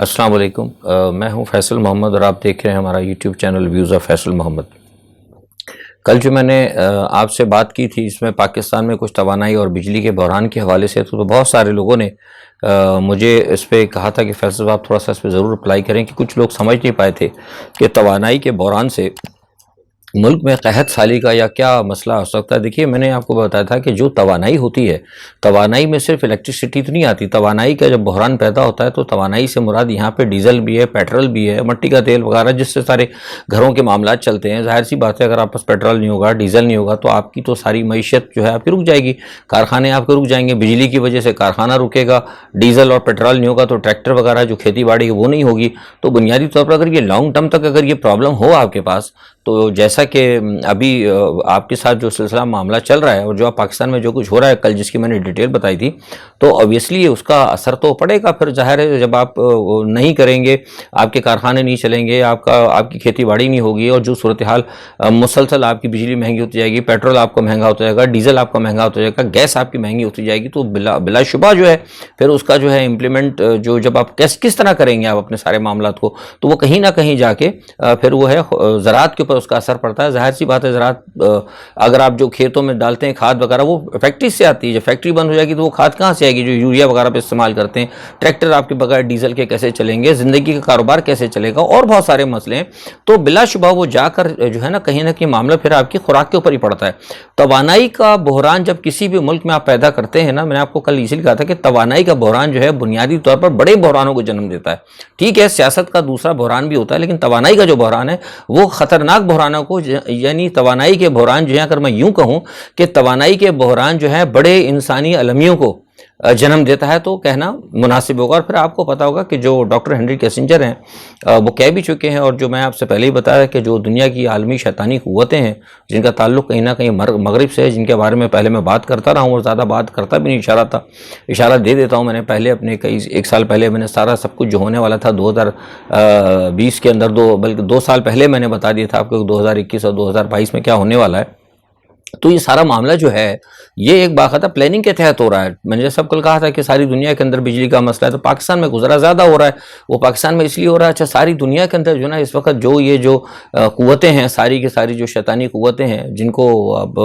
السلام علیکم، میں ہوں فیصل محمد اور آپ دیکھ رہے ہیں ہمارا YouTube channel views of Faisal Muhammad. کل جو میں نے آپ سے بات کی تھی، اس میں پاکستان میں کچھ توانائی اور بجلی کے بحران کے حوالے سے، تو بہت سارے لوگوں نے مجھے اس پہ کہا تھا کہ فیصل صاحب تھوڑا سا اس پہ ضرور اپلائی کریں، کہ کچھ لوگ سمجھ نہیں پائے تھے کہ توانائی کے بحران سے ملک میں قحط سالی کا یا کیا مسئلہ ہو سکتا ہے۔ دیکھیے، میں نے آپ کو بتایا تھا کہ جو توانائی ہوتی ہے، توانائی میں صرف الیکٹرسٹی تو نہیں آتی۔ توانائی کا جب بحران پیدا ہوتا ہے تو توانائی سے مراد یہاں پہ ڈیزل بھی ہے، پیٹرول بھی ہے، مٹی کا تیل وغیرہ، جس سے سارے گھروں کے معاملات چلتے ہیں۔ ظاہر سی بات ہے، اگر آپ پاس پیٹرول نہیں ہوگا، ڈیزل نہیں ہوگا، تو آپ کی تو ساری معیشت جو ہے آپ کی رک جائے گی، کارخانے آپ کے رک جائیں گے، بجلی کی وجہ سے کارخانہ رکے گا، ڈیزل اور پیٹرول نہیں ہوگا تو ٹریکٹر وغیرہ جو کھیتی باڑی ہے وہ نہیں ہوگی۔ تو بنیادی طور پر اگر یہ لانگ ٹرم تک اگر یہ پرابلم ہو آپ کے پاس، تو جیسا کہ ابھی آپ کے ساتھ جو سلسلہ معاملہ چل رہا ہے اور جو پاکستان میں جو کچھ ہو رہا ہے، کل جس کی میں نے ڈیٹیل بتائی تھی، تو اوبیسلی اس کا اثر تو پڑے گا۔ پھر ظاہر ہے جب آپ نہیں کریں گے، آپ کے کارخانے نہیں چلیں گے، آپ کی کھیتی باڑی نہیں ہوگی، اور جو صورتحال مسلسل آپ کی بجلی مہنگی ہوتی جائے گی، پیٹرول آپ کو مہنگا ہوتا جائے گا، ڈیزل آپ کا مہنگا ہوتا جائے گا، گیس آپ کی مہنگی ہوتی جائے گی، تو بلا شبہ جو ہے پھر اس کا جو ہے امپلیمنٹ جو جب آپ کس طرح کریں گے آپ اپنے سارے معاملات کو، تو وہ کہیں نہ کہیں جا کے پھر وہ ہے زراعت کے اوپر اس کا اثر پڑتا ہے۔ ظاہر سی بات ہے، زراعت اگر آپ جو کھیتوں میں ڈالتے ہیں کھاد وغیرہ، وہ فیکٹری سے آتی ہے، جب فیکٹری بند ہو جائے گی تو وہ کھاد کہاں سے آئے گی جو یوریا وغیرہ پہ استعمال کرتے ہیں؟ ٹریکٹر آپ کے بغیر ڈیزل کے کیسے چلیں گے؟ زندگی کا کاروبار کیسے چلے گا؟ اور بہت سارے مسئلے ہیں۔ تو بلا شبہ وہ جا کر جو ہے نا کہیں نہ کہیں معاملہ پھر آپ کی خوراک کے اوپر ہی پڑتا ہے۔ توانائی کا بحران جب کسی بھی ملک میں آپ پیدا کرتے ہیں نا، میں نے آپ کو کل اسی لیے کہا تھا کہ توانائی کا بحران جو ہے بنیادی طور پر بڑے بحرانوں کو جنم دیتا ہے۔ ٹھیک ہے، سیاست کا دوسرا بحران بھی ہوتا ہے، لیکن توانائی کا جو بحران ہے وہ خطرناک بحرانوں کو، یعنی توانائی کے بحران جو ہے، اگر میں یوں کہوں کہ توانائی کے بحران جو ہے بڑے انسانی المیوں کو جنم دیتا ہے، تو کہنا مناسب ہوگا۔ اور پھر آپ کو پتا ہوگا کہ جو ڈاکٹر ہنری کیسنجر ہیں وہ کہہ بھی چکے ہیں، اور جو میں آپ سے پہلے ہی بتایا کہ جو دنیا کی عالمی شیطانی قوتیں ہیں جن کا تعلق کہیں نہ کہیں مغرب سے ہے، جن کے بارے میں پہلے میں بات کرتا رہا ہوں اور زیادہ بات کرتا بھی نہیں، اشارہ دے دیتا ہوں۔ میں نے پہلے اپنے ایک سال پہلے میں نے سارا سب کچھ جو ہونے والا تھا 2020 کے اندر، بلکہ 2 سال پہلے میں نے بتا دیا تھا آپ کو 2021 اور 2022 میں کیا ہونے والا ہے۔ تو یہ سارا معاملہ جو ہے یہ ایک باقاعدہ پلاننگ کے تحت ہو رہا ہے۔ میں نے جیسا کل کہا تھا کہ ساری دنیا کے اندر بجلی کا مسئلہ ہے، تو پاکستان میں گزرا زیادہ ہو رہا ہے۔ وہ پاکستان میں اس لیے ہو رہا ہے، اچھا ساری دنیا کے اندر جو نا اس وقت جو یہ جو قوتیں ہیں، ساری کی ساری جو شیطانی قوتیں ہیں، جن کو اب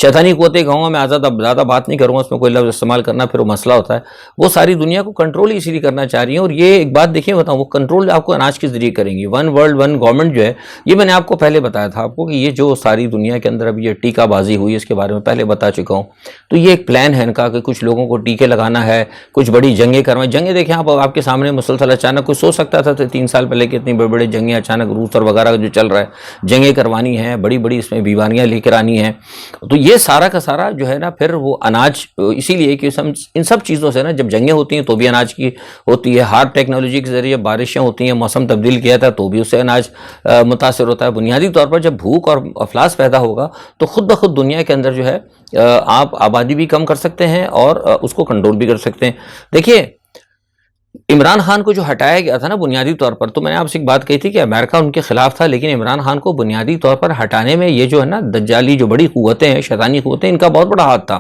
شیطانی قوتیں کہوں گا میں، زیادہ بات نہیں کروں گا، اس میں کوئی لفظ استعمال کرنا پھر وہ مسئلہ ہوتا ہے۔ وہ ساری دنیا کو کنٹرول ہی اسی لیے کرنا چاہ رہی ہیں۔ اور یہ ایک بات دیکھیں بتاؤں، وہ کنٹرول آپ کو اناج کے ذریعے کریں گی۔ ون ورلڈ ون گورنمنٹ جو ہے، یہ میں نے آپ کو پہلے بتایا تھا آپ کو کہ یہ جو ساری دنیا کے اندر اب یہ ٹیکہ بازی ہوئی، اس کے بارے میں پہلے بتا چکا ہوں۔ تو یہ ایک پلان ہے ان کا کہ کچھ لوگوں کو ٹیکے لگانا ہے، کچھ بڑی جنگیں کروائیں۔ جنگیں دیکھیں آپ کے سامنے مسلسل، اچانک کوئی سوچ سکتا تھا 3 سال پہلے کہ اتنی بڑی بڑی جنگیں اچانک روس اور وغیرہ جو چل رہا ہے، جنگیں کروانی ہیں، بڑی بڑی اس میں بیماریاں لے کر آنی ہیں۔ تو یہ سارا کا سارا جو ہے نا پھر وہ اناج، اسی لیے کہ ان سب چیزوں سے نا جب جنگیں ہوتی ہیں تو بھی اناج کی ہوتی ہے، ہارڈ ٹیکنالوجی کے ذریعے بارشیں ہوتی ہیں، موسم تبدیل کیا تھا تو بھی اس سے اناج متاثر ہوتا ہے۔ بنیادی طور پر جب بھوک اور افلاس پیدا ہوگا تو خود بخود دنیا کے اندر جو ہے آپ آبادی بھی کم کر سکتے ہیں اور اس کو کنٹرول بھی کر سکتے ہیں۔ دیکھیے، عمران خان کو جو ہٹایا گیا تھا نا بنیادی طور پر، تو میں نے آپ سے ایک بات کہی تھی کہ امریکہ ان کے خلاف تھا، لیکن عمران خان کو بنیادی طور پر ہٹانے میں یہ جو ہے نا دجالی جو بڑی قوتیں ہیں، شیطانی قوتیں، ان کا بہت بڑا ہاتھ تھا۔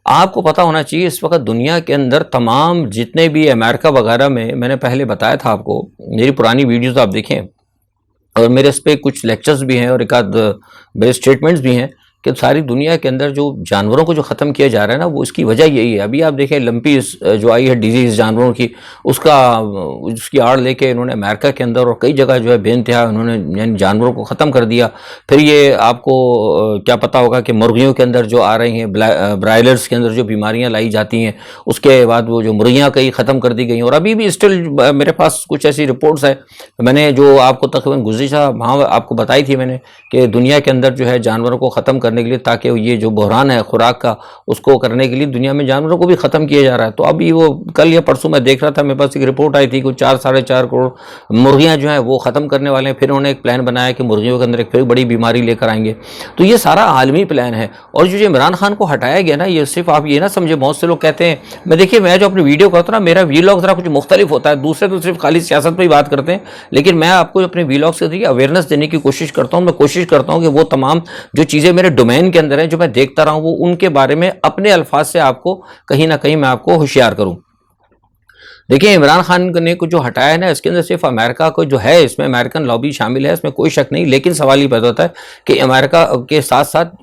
آپ کو پتا ہونا چاہیے اس وقت دنیا کے اندر تمام جتنے بھی امریکہ وغیرہ میں نے پہلے بتایا تھا آپ کو، میری پرانی ویڈیوز آپ دیکھیں، اور میرے اس پہ کچھ لیکچرز بھی ہیں اور ایک آدھ میرے اسٹیٹمنٹس بھی ہیں کہ ساری دنیا کے اندر جو جانوروں کو جو ختم کیا جا رہا ہے نا، وہ اس کی وجہ یہی ہے۔ ابھی آپ دیکھیں لمپیز جو آئی ہے ڈیزیز جانوروں کی، اس کی آڑ لے کے انہوں نے امریکہ کے اندر اور کئی جگہ جو ہے بے انتہا انہوں نے یعنی جانوروں کو ختم کر دیا۔ پھر یہ آپ کو کیا پتا ہوگا کہ مرغیوں کے اندر جو آ رہی ہیں، برائلرز کے اندر جو بیماریاں لائی جاتی ہیں، اس کے بعد وہ جو مرغیاں کئی ختم کر دی گئی، اور ابھی بھی اسٹل میرے پاس کچھ ایسی رپورٹس ہیں، میں نے جو آپ کو تقریباً گزشتہ ماہ آپ کو بتائی تھی میں نے کہ دنیا کے اندر جو ہے جانوروں کو ختم کرنے کے لیے، تاکہ یہ جو بحران ہے خوراک کا اس کو کرنے کے لیے دنیا میں جانوروں کو بھی ختم کیا جا رہا ہے۔ تو ابھی وہ کل یا پرسوں میں دیکھ رہا تھا، میرے پاس ایک رپورٹ آئی تھی کہ 4-4.5 کروڑ مرغیاں جو ہیں وہ ختم کرنے والے ہیں۔ پھر انہوں نے ایک پلان بنایا کہ مرغیوں کے اندر ایک پھر بڑی بیماری لے کر آئیں گے۔ تو یہ سارا عالمی پلان ہے۔ اور جو عمران خان کو ہٹایا گیا نا، یہ صرف آپ یہ نہ سمجھے، بہت سے لوگ کہتے ہیں، میں جو اپنی ویڈیو کرتا ہوں نا، میرا ویلاگ ذرا کچھ مختلف ہوتا ہے، دوسرے تو صرف خالی سیاست پہ ہی بات کرتے ہیں، لیکن میں آپ کو اپنے ویلاگس کے ذریعے اویئرنیس دینے کی کوشش کرتا ہوں۔ میں کوشش کرتا ہوں کہ وہ تمام جو چیزیں میرے ڈومین کے اندر ہیں، جو میں دیکھتا رہا ہوں، وہ ان کے بارے میں اپنے الفاظ سے آپ کو کہیں نہ کہیں میں آپ کو ہوشیار کروں۔ دیکھیں عمران خان نے کو جو ہٹایا ہے نا، اس کے اندر صرف امریکہ کو جو ہے، اس میں امریکن لابی شامل ہے، اس میں کوئی شک نہیں، لیکن سوال یہ پیدا ہوتا ہے کہ امریکہ کے ساتھ ساتھ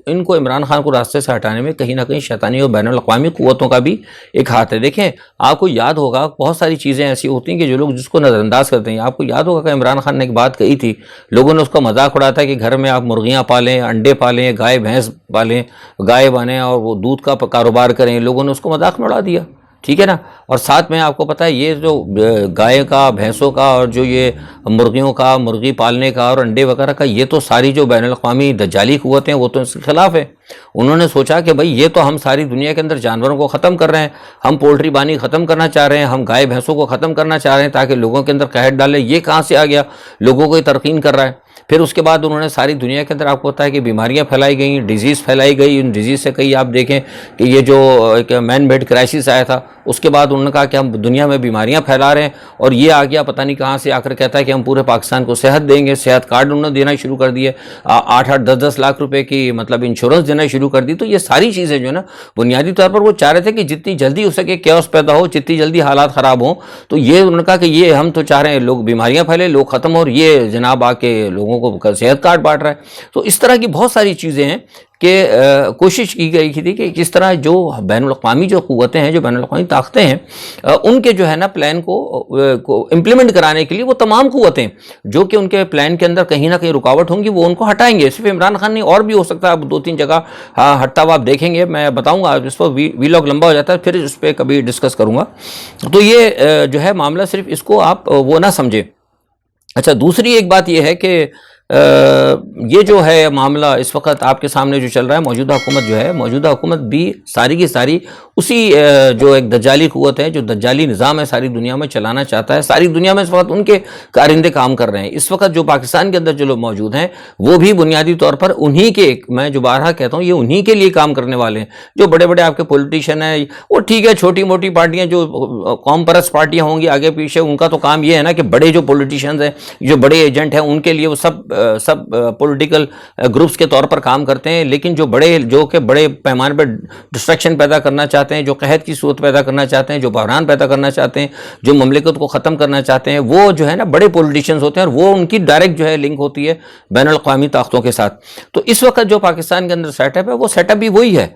ان کو عمران خان کو راستے سے ہٹانے میں کہیں نہ کہیں شیطانی اور بین الاقوامی قوتوں کا بھی ایک ہاتھ ہے۔ دیکھیں آپ کو یاد ہوگا بہت ساری چیزیں ایسی ہوتی ہیں کہ جو لوگ جس کو نظر انداز کرتے ہیں۔ آپ کو یاد ہوگا کہ عمران خان نے ایک بات کہی تھی، لوگوں نے اس کا مذاق اڑایا تھا کہ گھر میں آپ مرغیاں پالیں، انڈے پالیں، گائے بھینس پالیں، گائے بنیں اور وہ دودھ کا کاروبار کریں، لوگوں نے اس کو مذاق میں اڑا دیا، ٹھیک ہے نا۔ اور ساتھ میں آپ کو پتہ ہے یہ جو گائے کا، بھینسوں کا اور جو یہ مرغیوں کا، مرغی پالنے کا اور انڈے وغیرہ کا، یہ تو ساری جو بین الاقوامی دجالی قوتیں وہ تو اس کے خلاف ہے۔ انہوں نے سوچا کہ بھئی یہ تو ہم ساری دنیا کے اندر جانوروں کو ختم کر رہے ہیں، ہم پولٹری بانی ختم کرنا چاہ رہے ہیں، ہم گائے بھینسوں کو ختم کرنا چاہ رہے ہیں تاکہ لوگوں کے اندر قحط ڈالے، یہ کہاں سے آ گیا، لوگوں کو یہ ترقین کر رہا ہے۔ پھر اس کے بعد انہوں نے ساری دنیا کے اندر آپ کو پتہ ہے کہ بیماریاں پھیلائی گئیں، ڈیزیز پھیلائی گئی، ان ڈیزیز سے کئی آپ دیکھیں کہ یہ جو ایک مین میڈ کرائسس آیا تھا، اس کے بعد انہوں نے کہا کہ ہم دنیا میں بیماریاں پھیلا رہے ہیں، اور یہ آ گیا پتہ نہیں کہاں سے آ کر کہتا ہے کہ ہم پورے پاکستان کو صحت دیں گے، صحت کارڈ انہوں نے دینا شروع کر دیے، 8-8 10-10 لاکھ روپے کی مطلب انشورنس دینا شروع کر دی۔ تو یہ ساری چیزیں جو ہے نا بنیادی طور پر وہ چاہ رہے تھے کہ جتنی جلدی ہو سکے کیوس پیدا ہو، جتنی جلدی حالات خراب ہوں۔ تو یہ انہوں نے کہا کہ یہ ہم تو چاہ رہے ہیں لوگ بیماریاں پھیلے، لوگ ختم ہو، اور یہ جناب آ کے لوگوں کو صحت کارڈ بانٹ رہا ہے۔ تو اس طرح کی بہت ساری چیزیں ہیں کہ کوشش کی گئی تھی کہ کس طرح جو بین الاقوامی جو قوتیں ہیں، جو بین الاقوامی طاقتیں ہیں، ان کے جو ہے نا پلان کو امپلیمنٹ کرانے کے لیے وہ تمام قوتیں جو کہ ان کے پلان کے اندر کہیں نہ کہیں رکاوٹ ہوں گی وہ ان کو ہٹائیں گے۔ صرف عمران خان نہیں، اور بھی ہو سکتا ہے، اب 2-3 جگہ ہٹتا ہوا آپ دیکھیں گے، میں بتاؤں گا، اس پر ویلاگ لمبا ہو جاتا ہے، پھر اس پہ کبھی ڈسکس کروں گا۔ تو یہ جو ہے معاملہ صرف اس کو آپ وہ نہ سمجھیں۔ اچھا، دوسری ایک بات یہ ہے کہ یہ جو ہے معاملہ اس وقت آپ کے سامنے جو چل رہا ہے، موجودہ حکومت جو ہے، موجودہ حکومت بھی ساری کی ساری اسی جو ایک دجالی قوت ہے، جو دجالی نظام ہے ساری دنیا میں چلانا چاہتا ہے۔ ساری دنیا میں اس وقت ان کے کارندے کام کر رہے ہیں۔ اس وقت جو پاکستان کے اندر جو لوگ موجود ہیں وہ بھی بنیادی طور پر انہی کے، میں جو بارہا کہتا ہوں، یہ انہی کے لیے کام کرنے والے ہیں۔ جو بڑے بڑے آپ کے پولیٹیشین ہیں وہ ٹھیک ہے، چھوٹی موٹی پارٹیاں جو قوم پرست پارٹیاں ہوں گی آگے پیچھے، ان کا تو کام یہ ہے نا کہ بڑے جو پولیٹیشینز ہیں، جو بڑے ایجنٹ ہیں، ان کے لیے وہ سب پولیٹیکل گروپس کے طور پر کام کرتے ہیں۔ لیکن جو کہ بڑے پیمانے پر ڈسٹرکشن پیدا کرنا چاہتے ہیں، جو قحط کی صورت پیدا کرنا چاہتے ہیں، جو بحران پیدا کرنا چاہتے ہیں، جو مملکت کو ختم کرنا چاہتے ہیں، وہ جو ہے نا بڑے پولیٹیشینز ہوتے ہیں، اور وہ ان کی ڈائریکٹ جو ہے لنک ہوتی ہے بین الاقوامی طاقتوں کے ساتھ۔ تو اس وقت جو پاکستان کے اندر سیٹ اپ ہے، وہ سیٹ اپ بھی وہی ہے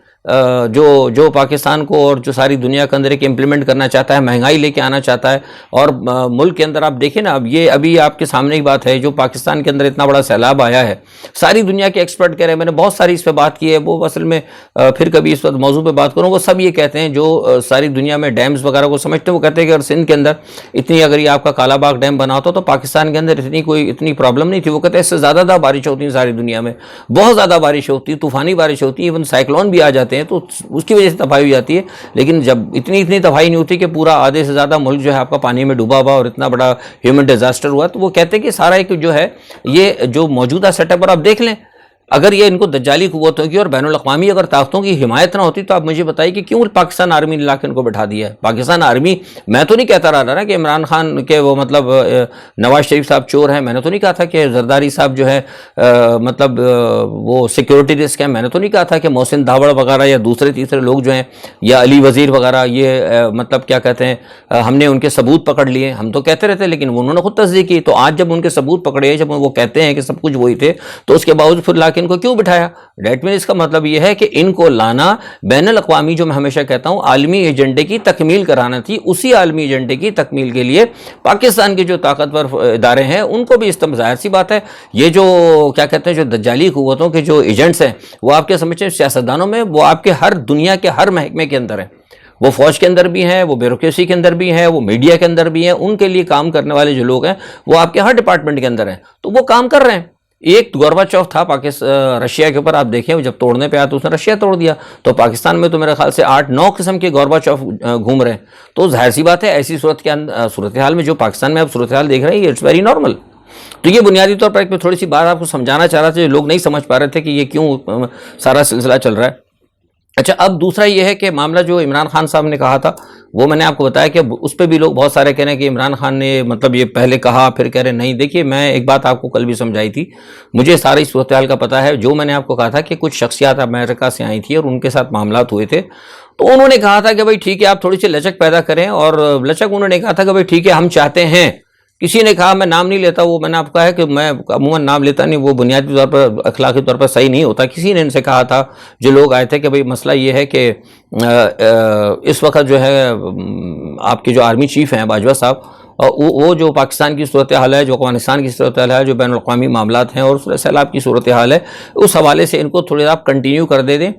جو پاکستان کو اور جو ساری دنیا کے اندر ایک امپلیمنٹ کرنا چاہتا ہے، مہنگائی لے کے آنا چاہتا ہے۔ اور ملک کے اندر آپ دیکھیں نا، اب یہ ابھی آپ کے سامنے کی بات ہے، جو پاکستان کے اندر اتنا بڑا سیلاب آیا ہے، ساری دنیا کے ایکسپرٹ کہہ رہے ہیں، میں نے بہت ساری اس پہ بات کی ہے، وہ اصل میں پھر کبھی اس وقت موضوع پہ بات کروں، وہ سب یہ کہتے ہیں جو ساری دنیا میں ڈیمز وغیرہ کو سمجھتے ہیں، وہ کہتے ہیں کہ اگر سندھ کے اندر اگر یہ آپ کا کالا باغ ڈیم بنا ہوتا تو پاکستان کے اندر اتنی پرابلم نہیں تھی۔ وہ کہتے ہیں اس سے زیادہ بارش ہوتی ہے ساری دنیا میں، بہت زیادہ بارش ہوتی ہے، طوفانی بارش ہوتی ہے، ایون سائیکلون بھی آ جاتے ہیں، تو اس کی وجہ سے تباہی ہو جاتی ہے۔ لیکن جب اتنی تباہی نہیں ہوتی کہ پورا آدھے سے زیادہ ملک جو ہے آپ کا پانی میں ڈوبا ہوا اور اتنا بڑا ہیومن ڈیزاسٹر ہوا، تو وہ کہتے ہیں کہ سارا ایک جو ہے یہ جو موجودہ سیٹ اپ پر آپ دیکھ لیں، اگر یہ ان کو دجالی قوتوں کی اور بین الاقوامی اگر طاقتوں کی حمایت نہ ہوتی تو آپ مجھے بتائیے کہ کیوں پاکستان آرمی نے لا کے ان کو بٹھا دیا ہے۔ پاکستان آرمی، میں تو نہیں کہتا رہا نا کہ عمران خان کے وہ مطلب نواز شریف صاحب چور ہیں، میں نے تو نہیں کہا تھا کہ زرداری صاحب جو ہے مطلب وہ سیکیورٹی رسک ہیں، میں نے تو نہیں کہا تھا کہ محسن داوڑ وغیرہ یا دوسرے تیسرے لوگ جو ہیں یا علی وزیر وغیرہ یہ مطلب کیا کہتے ہیں ہم نے ان کے ثبوت پکڑ لیے، ہم تو کہتے رہتے لیکن انہوں نے خود تصدیق کی۔ تو آج جب ان کے ثبوت پکڑے، جب وہ کہتے ہیں کہ سب کچھ وہی تھے، تو اس کے باوجود پھر لا کے ان کو کیوں بٹھایا؟ ڈیٹ مین اس کا مطلب یہ ہے کہ ان کو لانا بین الاقوامی، جو میں ہمیشہ کہتا ہوں، عالمی ایجنڈے کی تکمیل کرانا تھی۔ اسی عالمی ایجنڈے کی تکمیل کے لیے پاکستان کے جو طاقتور ادارے ہیں ان کو بھی ظاہر سی بات ہے، یہ جو کیا کہتے ہیں جو دجالی قوتوں کے جو ایجنٹس ہیں وہ آپ کے سمجھتے ہیں سیاستدانوں میں، وہ آپ کے ہر دنیا کے ہر محکمے کے اندر ہیں، وہ فوج کے اندر بھی ہیں، وہ بیوروکریسی کے اندر بھی ہیں، وہ میڈیا کے اندر بھی ہیں، ان کے لیے کام کرنے والے جو لوگ ہیں وہ آپ کے ہر ڈپارٹمنٹ کے اندر ہیں، تو وہ کام کر رہے ہیں۔ ایک گورباچوف تھا رشیا کے اوپر، آپ دیکھیں جب توڑنے پہ آیا تو اس نے رشیا توڑ دیا، تو پاکستان میں تو میرے خیال سے 8-9 قسم کے گورباچوف گھوم رہے ہیں۔ تو ظاہر سی بات ہے ایسی صورتحال میں جو پاکستان میں آپ صورتحال دیکھ رہے ہیں، اٹس ویری نارمل۔ تو یہ بنیادی طور پر ایک میں تھوڑی سی بات آپ کو سمجھانا چاہ رہا تھا، جو لوگ نہیں سمجھ پا رہے تھے کہ یہ کیوں سارا سلسلہ چل رہا ہے۔ اچھا، اب دوسرا یہ ہے کہ معاملہ جو عمران خان صاحب نے کہا تھا وہ میں نے آپ کو بتایا کہ اس پہ بھی لوگ بہت سارے کہہ رہے ہیں کہ عمران خان نے مطلب یہ پہلے کہا پھر کہہ رہے نہیں. دیکھیے میں ایک بات آپ کو کل بھی سمجھائی تھی، مجھے ساری صورتحال کا پتہ ہے. جو میں نے آپ کو کہا تھا کہ کچھ شخصیات امریکہ سے آئی تھی اور ان کے ساتھ معاملات ہوئے تھے، تو انہوں نے کہا تھا کہ بھائی ٹھیک ہے آپ تھوڑی سی لچک پیدا کریں، اور لچک انہوں نے کہا تھا کہ بھائی ٹھیک ہے ہم چاہتے ہیں. کسی نے کہا میں نام نہیں لیتا، وہ میں نے آپ کو کہا ہے کہ میں عموماً نام لیتا نہیں، وہ بنیادی طور پر اخلاقی طور پر صحیح نہیں ہوتا. کسی نے ان سے کہا تھا جو لوگ آئے تھے کہ بھئی مسئلہ یہ ہے کہ اس وقت جو ہے آپ کے جو آرمی چیف ہیں باجوہ صاحب، وہ جو پاکستان کی صورتحال ہے، جو افغانستان کی صورتحال ہے، جو بین الاقوامی معاملات ہیں اور سیلاب کی صورتحال ہے، اس حوالے سے ان کو تھوڑے آپ کنٹینیو کر دے دیں.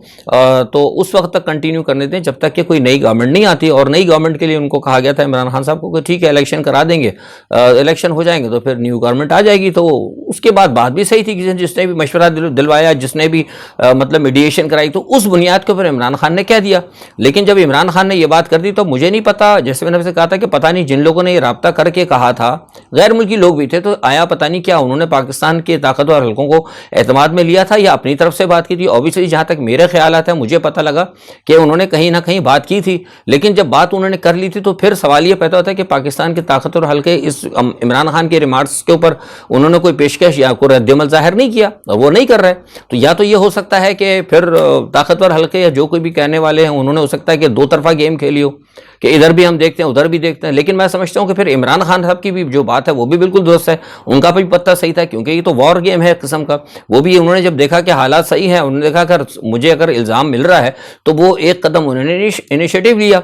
تو اس وقت تک کنٹینیو کرنے دیں جب تک کہ کوئی نئی گورنمنٹ نہیں آتی. اور نئی گورنمنٹ کے لیے ان کو کہا گیا تھا عمران خان صاحب کو کہ ٹھیک ہے الیکشن کرا دیں گے، الیکشن ہو جائیں گے تو پھر نیو گورنمنٹ آ جائے گی. تو اس کے بعد بات بھی صحیح تھی، جس نے بھی مشورہ دلوایا، جس نے بھی مطلب میڈیشن کرائی، تو اس بنیاد کے اوپر عمران خان نے کہہ دیا. لیکن جب عمران خان نے یہ بات کر دی تو مجھے نہیں پتا، جیسے میں نے آپ سے کہا تھا کہ پتہ نہیں جن لوگوں نے یہ رابطہ کر کے کہا تھا غیر ملکی لوگ بھی تھے، تو آیا پتہ نہیں کیا انہوں نے پاکستان کے طاقتور حلقوں کو اعتماد میں لیا تھا یا اپنی طرف سے بات کی تھی. اوبیسلی جہاں تک میرے خیالات ہیں مجھے پتہ لگا کہ انہوں نے کہیں نہ کہیں بات کی تھی. لیکن جب بات انہوں نے کر لی تھی تو پھر سوال یہ پیدا ہوتا ہے کہ پاکستان کے طاقتور حلقے اس عمران خان کے ریمارکس کے اوپر انہوں نے کوئی پیشکش یا کوئی رد عمل ظاہر نہیں کیا، اور وہ نہیں کر رہے. تو یا تو یہ ہو سکتا ہے کہ پھر طاقتور حلقے یا جو کوئی بھی کہنے والے ہیں انہوں نے ہو سکتا ہے کہ دو طرفہ گیم کھیلی ہو کہ ادھر بھی ہم دیکھتے ہیں ادھر بھی دیکھتے ہیں. لیکن میں سمجھتا ہوں کہ پھر عمران خان صاحب کی بھی جو بات ہے وہ بھی بالکل درست ہے، ان کا بھی پتہ صحیح تھا، کیونکہ یہ تو وار گیم ہے ایک قسم کا. وہ بھی انہوں نے جب دیکھا کہ حالات صحیح ہیں، انہوں نے دیکھا کہ مجھے اگر الزام مل رہا ہے تو وہ ایک قدم انہوں نے انیشیٹو لیا.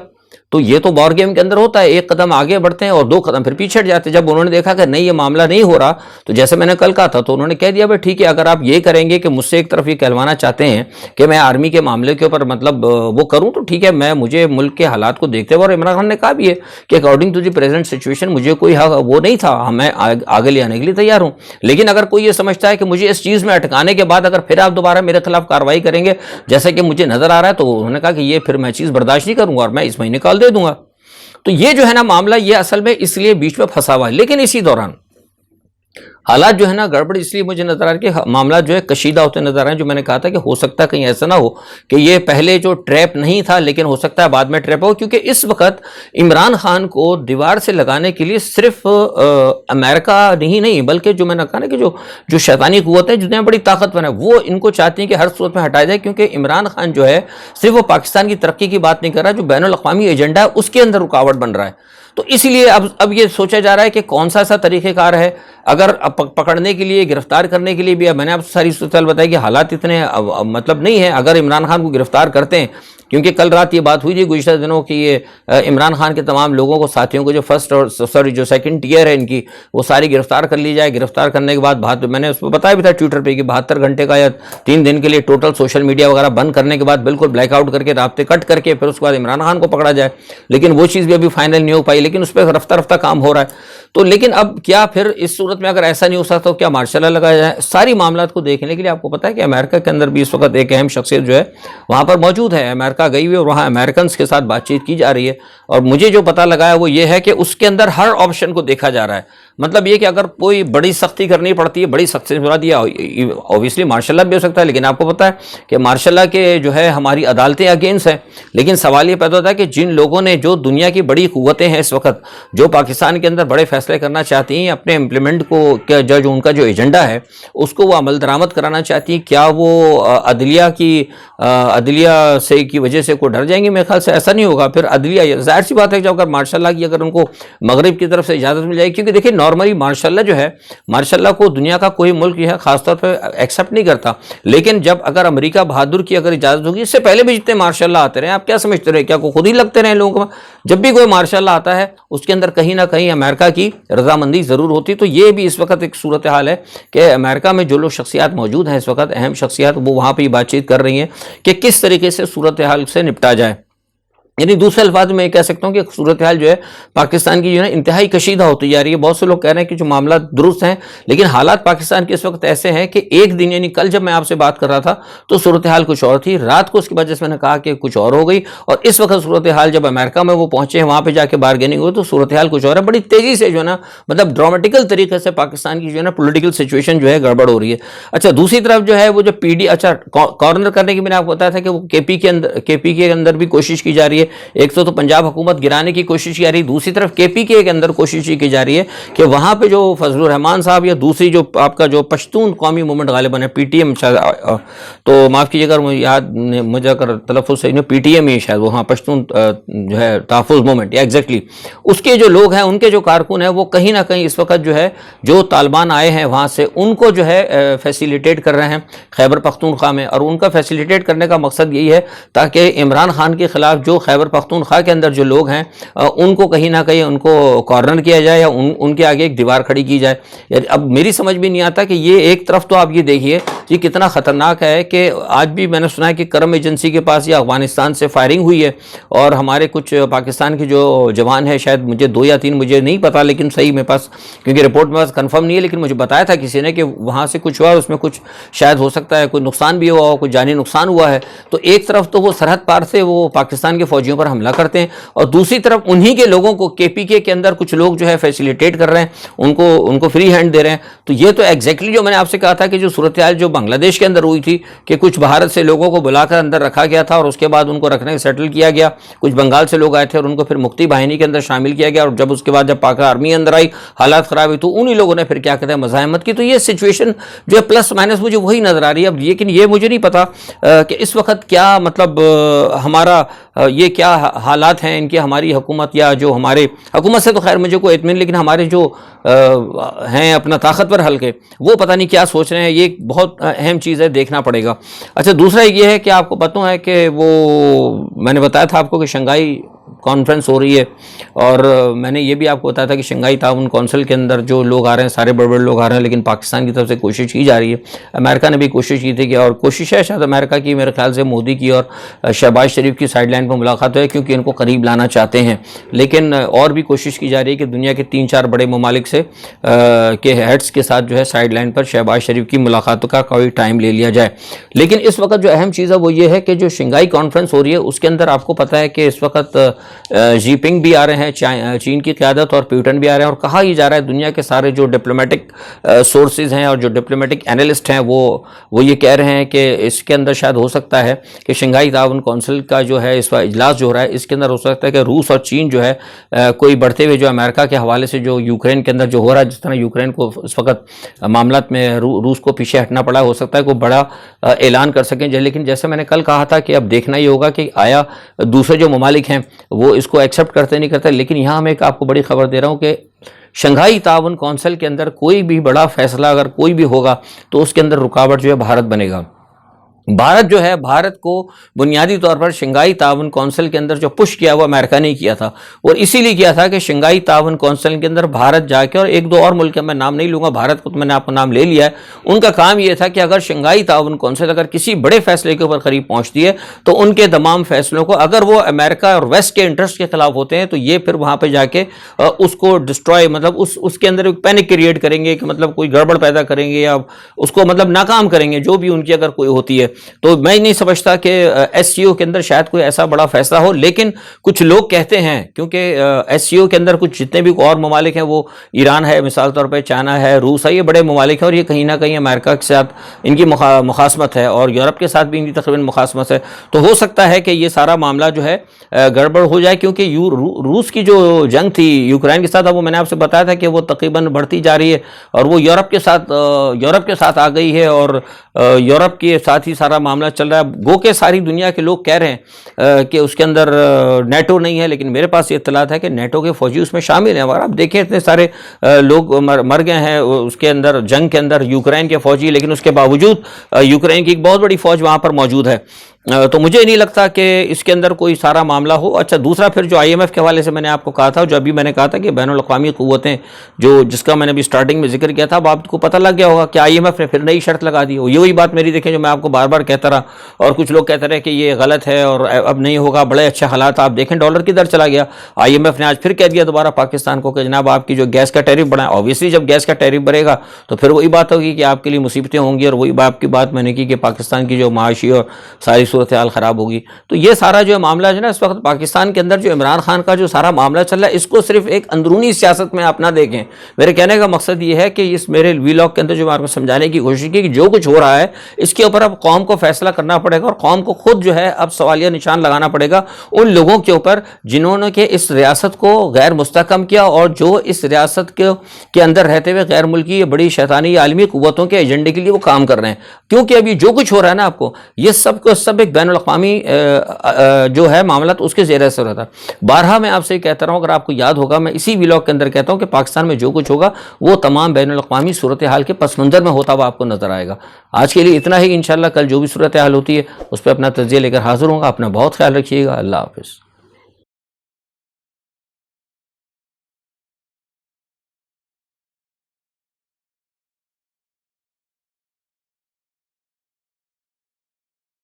تو یہ تو وار گیم کے اندر ہوتا ہے، ایک قدم آگے بڑھتے ہیں اور دو قدم پھر پیچھے ہٹ جاتے ہیں. جب انہوں نے دیکھا کہ نہیں یہ معاملہ نہیں ہو رہا تو جیسے میں نے کل کہا تھا تو انہوں نے کہہ دیا بھائی ٹھیک ہے اگر آپ یہ کریں گے کہ مجھ سے ایک طرف یہ کہلوانا چاہتے ہیں کہ میں آرمی کے معاملے کے اوپر مطلب وہ کروں تو ٹھیک ہے، مجھے ملک کے حالات کو دیکھتے ہوئے، اور عمران خان نے کہا بھی ہے کہ according to the present situation مجھے کوئی وہ نہیں تھا، میں آگے لے آنے کے لیے تیار ہوں. لیکن اگر کوئی یہ سمجھتا ہے کہ مجھے اس چیز میں اٹکانے کے بعد اگر پھر آپ دوبارہ میرے خلاف کارروائی کریں گے جیسے کہ مجھے نظر آ رہا ہے، تو انہوں نے کہا کہ یہ پھر میں چیز برداشت نہیں کروں گا اور میں اس مہینے کال دے دوں گا. تو یہ جو ہے نا معاملہ یہ اصل میں اس لیے بیچ میں پھنسا ہوا ہے. لیکن اسی دوران حالات جو ہے نا گڑبڑ اس لیے مجھے نظر آ رہا ہے کہ معاملات جو ہے کشیدہ ہوتے نظر آ رہے ہیں. جو میں نے کہا تھا کہ ہو سکتا ہے کہیں ایسا نہ ہو کہ یہ پہلے جو ٹریپ نہیں تھا لیکن ہو سکتا ہے بعد میں ٹریپ ہو، کیونکہ اس وقت عمران خان کو دیوار سے لگانے کے لیے صرف امریکہ نہیں بلکہ جو میں نے کہا نا کہ جو شیطانی قوتیں جو ہیں بڑی طاقتور ہیں، وہ ان کو چاہتی ہیں کہ ہر صورت میں ہٹایا جائے. کیونکہ عمران خان جو ہے صرف وہ پاکستان کی ترقی کی بات نہیں کر رہا، جو بین الاقوامی ایجنڈا ہے اس کے اندر رکاوٹ بن رہا ہے. تو اس لیے اب یہ سوچا جا رہا ہے کہ کون سا ایسا طریقہ کار ہے اگر پکڑنے کے لیے، گرفتار کرنے کے لیے بھی. میں نے آپ ساری صورتحال بتائی کہ حالات اتنے مطلب نہیں ہیں. اگر عمران خان کو گرفتار کرتے ہیں، کیونکہ کل رات یہ بات ہوئی تھی گزشتہ دنوں کی، یہ عمران خان کے تمام لوگوں کو، ساتھیوں کو جو فرسٹ اور جو سیکنڈ ٹیئر ہے ان کی، وہ ساری گرفتار کر لی جائے. گرفتار کرنے کے بعد میں نے اس پہ بتایا بھی تھا ٹویٹر پہ کہ 72 گھنٹے کا یا 3 دن کے لیے ٹوٹل سوشل میڈیا وغیرہ بند کرنے کے بعد بالکل بلیک آؤٹ کر کے رابطے کٹ کر کے پھر اس کے بعد عمران خان کو پکڑا جائے. لیکن وہ چیز بھی ابھی فائنل نہیں ہو پائی، لیکن اس پہ رفتہ رفتہ کام ہو رہا ہے. تو لیکن اب کیا پھر اس صورت میں اگر ایسا نہیں ہو سکتا تو کیا مارشل لا لگایا جائے؟ ساری معاملات کو دیکھنے کے لیے آپ کو پتہ ہے کہ امریکہ کے اندر بھی اس وقت ایک اہم شخصیت جو ہے وہاں پر موجود ہے. امریکہ گئی ہوئی اور وہاں امریکنز کے ساتھ بات چیت کی جا رہی ہے. اور مجھے جو پتہ لگا ہے وہ یہ ہے کہ اس کے اندر ہر آپشن کو دیکھا جا رہا ہے. مطلب یہ کہ اگر کوئی بڑی سختی کرنی پڑتی ہے، بڑی سختی سے مراد یہ اوبیسلی مارشل لا بھی ہو سکتا ہے، لیکن آپ کو پتہ ہے کہ مارشل لا کے جو ہے ہماری عدالتیں اگینسٹ ہیں. لیکن سوال یہ پیدا ہوتا ہے کہ جن لوگوں نے، جو دنیا کی بڑی قوتیں ہیں اس وقت، جو پاکستان کے اندر بڑے فیصلے کرنا چاہتی ہیں اپنے امپلیمنٹ کو، جو ان کا جو ایجنڈا ہے اس کو وہ عمل درآمد کرانا چاہتی ہیں، کیا وہ عدلیہ سے کی وجہ سے کوئی ڈر جائیں گے؟ میرے خیال سے ایسا نہیں ہوگا. پھر عدلیہ ظاہر سی بات ہے کہ اگر مارشل اللہ کی اگر ان کو مغرب کی طرف سے اجازت مل جائے، کیونکہ دیکھیں نارملی مارشل اللہ جو ہے، مارشل اللہ کو دنیا کا کوئی ملک جو ہے خاص طور پہ ایکسیپٹ نہیں کرتا. لیکن جب اگر امریکہ بہادر کی اگر اجازت ہوگی، اس سے پہلے بھی جتنے مارشل اللہ آتے رہے، آپ کیا سمجھتے رہے؟ کیا کو خود ہی لگتے رہے لوگوں کو؟ جب بھی کوئی مارشل اللہ آتا ہے اس کے اندر کہیں نہ کہیں امریکہ کی رضامندی ضرور ہوتی. تو یہ بھی اس وقت ایک صورتحال ہے کہ امریکہ میں جو لوگ شخصیات موجود ہیں اس وقت، اہم شخصیات، وہ وہاں پہ بات چیت کر رہی ہیں کہ کس طریقے سے صورتحال سے نپٹا جائے. یعنی دوسرے الفاظ میں یہ کہہ سکتا ہوں کہ صورتحال جو ہے پاکستان کی جو ہے انتہائی کشیدہ ہوتی جا رہی ہے. بہت سے لوگ کہہ رہے ہیں کہ جو معاملات درست ہیں لیکن حالات پاکستان کے اس وقت ایسے ہیں کہ ایک دن یعنی کل جب میں آپ سے بات کر رہا تھا تو صورتحال کچھ اور تھی, رات کو اس کے بعد جیسے میں نے کہا کہ کچھ اور ہو گئی, اور اس وقت صورتحال جب امریکہ میں وہ پہنچے ہیں وہاں پہ جا کے بارگیننگ ہوئی تو صورتحال کچھ اور ہے. بڑی تیزی سے جو ہے نا مطلب ڈرامیٹیکل طریقے سے پاکستان کی جو ہے نا پولیٹیکل سچویشن جو ہے گڑبڑ ہو رہی ہے. اچھا دوسری طرف جو ہے وہ جو پی ڈی اچھا کارنر کرنے کی میں نے آپ کو بتایا تھا کہ وہ کے پی کے اندر بھی کوشش کی جا رہی ہے. ایک تو پنجاب حکومت گرانے کی کوشش کی جا رہی ہے, دوسری طرف کے پی کے اندر کوشش کی جا ری ہے کہ وہاں پہ جو فضل الرحمان صاحب یا دوسری جو آپ کا جو پشتون قومی موومنٹ غالباً ہے پی ٹی ایم, تو معاف کیجیے اگر مجھے اگر تلفظ صحیح نہیں, پی ٹی ایم ہی شاید وہ, ہاں پشتون جو ہے تحفظ موومنٹ یا ایگزیکٹلی اس کے جو لوگ ہیں ان کے جو کارکن ہیں وہ کہیں نہ کہیں اس وقت جو ہے جو طالبان آئے ہیں وہاں سے ان کو جو ہے فیسیلیٹیٹ کر رہے ہیں خیبر پختونخوا میں, اور ان کا فیسیلیٹیٹ کرنے کا مقصد یہی ہے تاکہ عمران خان کے خلاف جو خیبر پختونخوا کے اندر جو لوگ ہیں ان کو کہیں نہ کہیں ان کو کارنر کیا جائے یا ان کے آگے ایک دیوار کھڑی کی جائے. اب میری سمجھ بھی نہیں آتا کہ یہ ایک طرف تو آپ یہ دیکھیے یہ کتنا خطرناک ہے کہ آج بھی میں نے سنا ہے کہ کرم ایجنسی کے پاس یہ افغانستان سے فائرنگ ہوئی ہے اور ہمارے کچھ پاکستان کے جو جوان ہیں, شاید مجھے 2 یا 3 مجھے نہیں پتا لیکن صحیح میرے پاس کیونکہ رپورٹ میں پاس کنفرم نہیں ہے, لیکن مجھے بتایا تھا کسی نے کہ وہاں سے کچھ ہوا اور اس میں کچھ شاید ہو سکتا ہے کوئی نقصان بھی ہوا ہو, کوئی جانی نقصان ہوا ہے. تو ایک طرف تو وہ سرحد پار سے وہ پاکستان کے فوجیوں پر حملہ کرتے ہیں اور دوسری طرف انہی کے لوگوں کو کے پی کے اندر کچھ لوگ جو ہے فیسیلیٹیٹ کر رہے ہیں, ان کو فری ہینڈ دے رہے ہیں. تو یہ تو ایگزیکٹلی جو میں نے آپ سے کہا تھا کہ جو صورتحال جو بنگلہ دیش کے اندر ہوئی تھی کہ کچھ بھارت سے لوگوں کو بلا کر اندر رکھا گیا تھا اور اس کے بعد ان کو رکھنے سیٹل کیا گیا, کچھ بنگال سے لوگ آئے تھے اور ان کو پھر مکتی باہنی کے اندر شامل کیا گیا, اور جب اس کے بعد جب پاک آرمی اندر آئی حالات خراب ہوئی تو انہی لوگوں نے پھر کیا کہتے ہیں مزاحمت کی. تو یہ سچویشن جو ہے پلس مائنس مجھے وہی نظر آ رہی ہے. اب لیکن یہ مجھے نہیں پتا کہ اس وقت کیا مطلب ہمارا یہ کیا حالات ہیں ان کی, ہماری حکومت یا جو ہمارے حکومت سے تو خیر مجھے کوئی اطمینان, لیکن ہمارے جو ہیں اپنا طاقتور حلقے وہ پتہ نہیں کیا سوچ رہے ہیں. یہ بہت اہم چیز ہے, دیکھنا پڑے گا. اچھا دوسرا یہ ہے کہ آپ کو پتہ ہے کہ وہ میں نے بتایا تھا آپ کو کہ شنگھائی کانفرنس ہو رہی ہے, اور میں نے یہ بھی آپ کو بتایا تھا کہ شنگھائی تعاون کونسل کے اندر جو لوگ آ رہے ہیں سارے بڑے بڑے لوگ آ رہے ہیں, لیکن پاکستان کی طرف سے کوشش کی جا رہی ہے. امریکہ نے بھی کوشش کی تھی کہ, اور کوشش ہے شاید امریکہ کی میرے خیال سے مودی کی اور شہباز شریف کی سائیڈ لائن پر ملاقات ہے کیونکہ ان کو قریب لانا چاہتے ہیں, لیکن اور بھی کوشش کی جا رہی ہے کہ دنیا کے 3-4 بڑے ممالک سے کے ہیڈز کے ساتھ جو ہے سائیڈ لائن پر شہباز شریف کی ملاقاتوں کا کوئی ٹائم لے لیا جائے. لیکن اس وقت جو اہم چیز ہے وہ یہ ہے کہ جو شنگھائی کانفرنس ہو رہی ہے اس کے اندر آپ کو پتہ ہے کہ اس وقت جی پنگ بھی آ رہے ہیں, چین کی قیادت, اور پیوٹن بھی آ رہے ہیں, اور کہا یہ جا رہا ہے دنیا کے سارے جو ڈپلومیٹک سورسز ہیں اور جو ڈپلومیٹک اینالسٹ ہیں وہ یہ کہہ رہے ہیں کہ اس کے اندر شاید ہو سکتا ہے کہ شنگھائی تعاون کونسل کا جو ہے اس وقت اجلاس جو ہو رہا ہے اس کے اندر ہو سکتا ہے کہ روس اور چین جو ہے کوئی بڑھتے ہوئے جو امریکہ کے حوالے سے جو یوکرین کے اندر جو ہو رہا ہے, جس طرح یوکرین کو اس وقت معاملات میں روس کو پیچھے ہٹنا پڑا, ہو سکتا ہے کوئی بڑا اعلان کر سکیں. لیکن جیسے میں نے کل کہا تھا کہ اب دیکھنا یہ ہوگا کہ آیا دوسرے جو ممالک ہیں وہ اس کو ایکسیپٹ کرتے نہیں کرتے. لیکن یہاں میں ایک آپ کو بڑی خبر دے رہا ہوں کہ شنگھائی تعاون کونسل کے اندر کوئی بھی بڑا فیصلہ اگر کوئی بھی ہوگا تو اس کے اندر رکاوٹ جو ہے بھارت بنے گا. بھارت جو ہے, بھارت کو بنیادی طور پر شنگھائی تعاون کونسل کے اندر جو پش کیا وہ امریکہ نے کیا تھا, اور اسی لیے کیا تھا کہ شنگھائی تعاون کونسل کے اندر بھارت جا کے, اور 1-2 اور ملک میں نام نہیں لوں گا, بھارت کو تو میں نے آپ کو نام لے لیا ہے, ان کا کام یہ تھا کہ اگر شنگھائی تعاون کونسل اگر کسی بڑے فیصلے کے اوپر قریب پہنچتی ہے تو ان کے تمام فیصلوں کو اگر وہ امریکہ اور ویسٹ کے انٹرسٹ کے خلاف ہوتے ہیں تو یہ پھر وہاں پہ جا کے اس کو ڈسٹروائے, مطلب اس کے اندر ایک پینک کریٹ کریں گے کہ مطلب کوئی گڑبڑ پیدا کریں گے یا اس کو مطلب ناکام کریں گے جو بھی ان کی اگر کوئی ہوتی ہے. تو میں نہیں سمجھتا کہ ایس سی او کے اندر شاید کوئی ایسا بڑا فیصلہ ہو, لیکن کچھ لوگ کہتے ہیں کیونکہ ایس سی او کے اندر کچھ جتنے بھی اور ممالک ہیں, وہ ایران ہے مثال طور پہ, چائنا ہے, روس ہے, یہ بڑے ممالک ہیں اور یہ کہیں نہ کہیں امریکہ کے ساتھ ان کی مخاصمت ہے اور یورپ کے ساتھ بھی ان کی تقریباً مخاصمت ہے. تو ہو سکتا ہے کہ یہ سارا معاملہ جو ہے گڑبڑ ہو جائے, کیونکہ روس کی جو جنگ تھی یوکرین کے ساتھ, اب وہ میں نے آپ سے بتایا تھا کہ وہ تقریباً بڑھتی جا رہی ہے اور وہ یورپ کے ساتھ آ گئی ہے, اور یورپ کے ساتھ ہی سارا معاملہ چل رہا ہے. گو کہ ساری دنیا کے لوگ کہہ رہے ہیں کہ اس کے اندر نیٹو نہیں ہے, لیکن میرے پاس یہ اطلاعات ہے کہ نیٹو کے فوجی اس میں شامل ہیں. اور آپ دیکھیں اتنے سارے لوگ مر گئے ہیں اس کے اندر, جنگ کے اندر, یوکرین کے فوجی, لیکن اس کے باوجود یوکرین کی ایک بہت بڑی فوج وہاں پر موجود ہے. تو مجھے نہیں لگتا کہ اس کے اندر کوئی سارا معاملہ ہو۔ اچھا دوسرا پھر جو آئی ایم ایف کے حوالے سے میں نے آپ کو کہا تھا، جو ابھی میں نے کہا تھا کہ بین الاقوامی قوتیں جس کا میں نے ابھی سٹارٹنگ میں ذکر کیا تھا، اب آپ کو پتہ لگ گیا ہوگا کہ آئی ایم ایف نے پھر نئی شرط لگا دی ہو۔ یہ وہی بات میری دیکھیں جو میں آپ کو بار بار کہتا رہا، اور کچھ لوگ کہتے رہے کہ یہ غلط ہے اور اب نہیں ہوگا، بڑے اچھے حالات آپ دیکھیں ڈالر کدھر چلا گیا۔ آئی ایم ایف نے آج پھر کہہ دیا دوبارہ پاکستان کو کہ جناب آپ کی جو گیس کا ٹیرف بڑھائیں۔ اوبیسلی جب گیس کا ٹیرف بڑھے گا تو پھر وہی بات ہوگی کہ آپ کے لیے مصیبتیں ہوں گی، اور وہی آپ کی بات میں نے کی کہ پاکستان کی جو معاشی اور ساری صورتحال خراب ہوگی۔ تو یہ سارا جو معاملہ ہے نا اس وقت پاکستان کے اندر جو عمران خان کا جو سارا معاملہ چل رہا ہے، اس کو صرف ایک اندرونی سیاست میں آپ نہ دیکھیں۔ میرے کہنے کا مقصد یہ ہے کہ اس میرے ویلاگ کے اندر جو میں آپ کو سمجھانے کی کوشش کی کہ جو کچھ ہو رہا ہے اس کے اوپر اب قوم کو فیصلہ کرنا پڑے گا، اور قوم کو خود جو ہے اب سوالیہ نشان لگانا پڑے گا ان لوگوں کے اوپر جنہوں نے کہ اس ریاست کو غیر مستحکم کیا، اور جو اس ریاست کے اندر رہتے ہوئے غیر ملکی یا بڑی شیطانی عالمی قوتوں کے ایجنڈے کے لیے وہ کام کر رہے ہیں۔ کیونکہ ابھی جو کچھ ہو رہا ہے نا آپ کو، یہ سب کو سب ایک بین الاقوامی جو ہے معاملات اس کے زیر اثر ہوتا ہے۔ بارہا میں آپ سے کہتا رہا ہوں، اگر آپ کو یاد ہوگا میں اسی ویلاگ کے اندر کہتا ہوں کہ پاکستان میں جو کچھ ہوگا وہ تمام بین الاقوامی صورتحال کے پس منظر میں ہوتا ہوا آپ کو نظر آئے گا۔ آج کے لیے اتنا ہی، انشاءاللہ کل جو بھی صورتحال ہوتی ہے اس پہ اپنا تجزیہ لے کر حاضر ہوں گا۔ اپنا بہت خیال رکھیے گا۔ اللہ حافظ۔